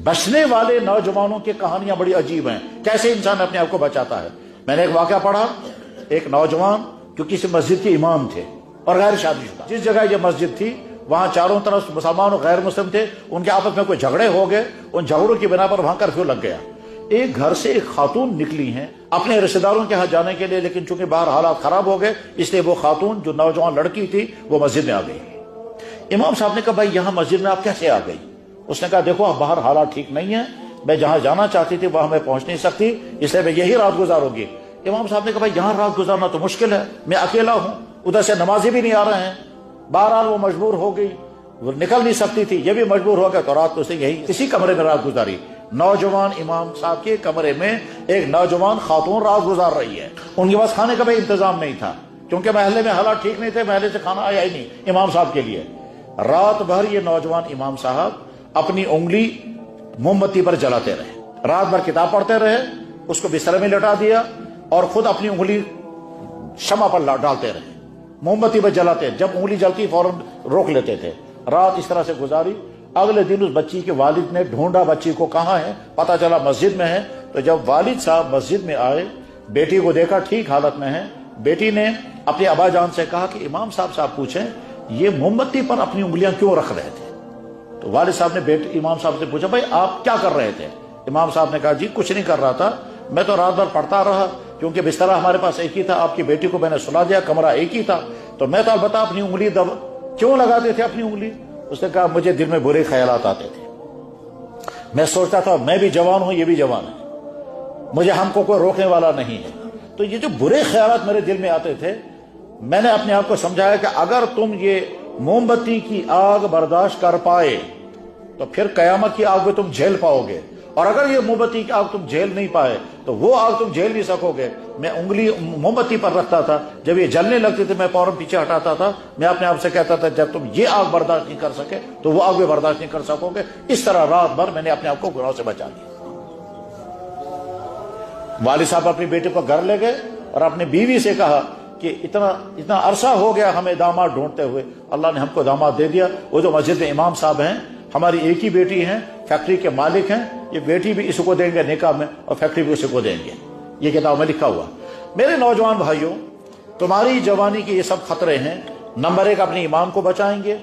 बचने वाले नौजवानों की कहानियां बड़ी अजीब हैं, कैसे इंसान अपने आप को बचाता है। मैंने एक वाकया पढ़ा, एक नौजवान जो किसी मस्जिद के इमाम थे और गैर शादीशुदा, जिस जगह ये मस्जिद थी वहां चारों तरफ मुसलमान और गैर मुस्लिम थे, उनके आपस में कोई झगड़े हो गए, उन झगड़ों की बिना पर वहां कर्फ्यू लग गया। एक घर से एक खातून निकली हैं अपने रिश्तेदारों के यहाँ जाने के लिए, लेकिन चूंकि बाहर हालात खराब हो गए इसलिए वो खातून जो नौजवान लड़की थी वो मस्जिद में आ गई। इमाम साहब ने कहा भाई यहाँ मस्जिद में आप कैसे आ गई? उसने कहा देखो अब बाहर हालात ठीक नहीं है, मैं जहां जाना चाहती थी वहां मैं पहुंच नहीं सकती, इसलिए मैं यही रात गुजारूंगी। इमाम साहब ने कहा भाई यहाँ रात गुजारना तो मुश्किल है, मैं अकेला हूं, उधर से नमाजी भी नहीं आ रहे हैं। बहरहाल वो मजबूर हो गई, वो निकल नहीं सकती थी, ये भी मजबूर हो गया, तो रात तो उसने यही इसी कमरे में रात गुजारी। नौजवान इमाम साहब के कमरे में एक नौजवान खातून रात गुजार रही है। उनके पास खाने का भी इंतजाम नहीं था क्योंकि महल्ले में हालात ठीक नहीं थे, महल्ले से खाना आया ही नहीं इमाम साहब के लिए। रात भर ये नौजवान इमाम साहब अपनी उंगली मोमबत्ती पर जलाते रहे, रात भर किताब पढ़ते रहे, उसको बिस्तर में लटा दिया और खुद अपनी उंगली शमा पर डालते रहे, मोमबत्ती पर जलाते, जब उंगली जलती फौरन रोक लेते थे। रात इस तरह से गुजारी। अगले दिन उस बच्ची के वालिद ने ढूंढा बच्ची को, कहाँ है, पता चला मस्जिद में है। तो जब वालिद साहब मस्जिद में आए, बेटी को देखा ठीक हालत में है। बेटी ने अपने अब्बाजान से कहा कि इमाम साहब पूछें ये मोमबत्ती पर अपनी उंगलियां क्यों रख रहे थे? तो वालिद साहब ने बेटे इमाम साहब से पूछा भाई आप क्या कर रहे थे? इमाम साहब ने कहा जी कुछ नहीं कर रहा था, मैं तो रात भर पढ़ता रहा क्योंकि बिस्तरा हमारे पास एक ही था, आपकी बेटी को मैंने सुला दिया, कमरा एक ही था, तो मैं तो अलबत्ता अपनी उंगली क्यों लगाते थे अपनी उंगली? उसने कहा मुझे दिल में बुरे ख्यालात आते थे, मैं सोचता था मैं भी जवान हूं, ये भी जवान है, मुझे हमको कोई रोकने वाला नहीं है। तो ये जो बुरे ख्यालात मेरे दिल में आते थे, मैंने अपने आप को समझाया कि अगर तुम ये मोमबत्ती की आग बर्दाश्त कर पाए तो फिर कयामत की आग में तुम झेल पाओगे, और अगर ये मोमबत्ती की आग तुम झेल नहीं पाए तो वो आग तुम झेल नहीं सकोगे। मैं उंगली मोमबत्ती पर रखता था, जब ये जलने लगती थी मैं फौरन पीछे हटाता था। मैं अपने आप से कहता था जब तुम ये आग बर्दाश्त नहीं कर सके तो वो आग भी बर्दाश्त नहीं कर सकोगे। इस तरह रात भर मैंने अपने आप को गुनाह से बचा लिया। वालिद साहब अपनी बेटे को घर ले गए और अपनी बीवी से कहा कि इतना अरसा हो गया हमें दामाद ढूंढते हुए, अल्लाह ने हमको दामाद दे दिया। वो जो मस्जिद में इमाम साहब हैं, हमारी एक ही बेटी हैं, फैक्ट्री के मालिक हैं, ये बेटी भी इसको देंगे निकाह में और फैक्ट्री भी उसको देंगे। ये किताब में लिखा हुआ। मेरे नौजवान भाइयों, तुम्हारी जवानी के ये सब खतरे हैं। नंबर 1 अपनी ईमान को बचाएंगे,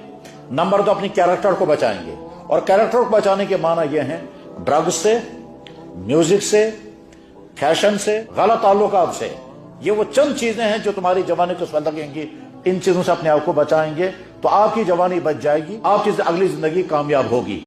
नंबर 2 अपनी कैरेक्टर को बचाएंगे। और कैरेक्टर को बचाने के माना यह है ड्रग्स से, म्यूजिक से, फैशन से, गलत ताल्लुकात से। ये वो चंद चीजें हैं जो तुम्हारी जवानी को उसमें लगेंगी। इन चीजों से अपने आप को बचाएंगे तो आपकी जवानी बच जाएगी, आपकी अगली जिंदगी कामयाब होगी।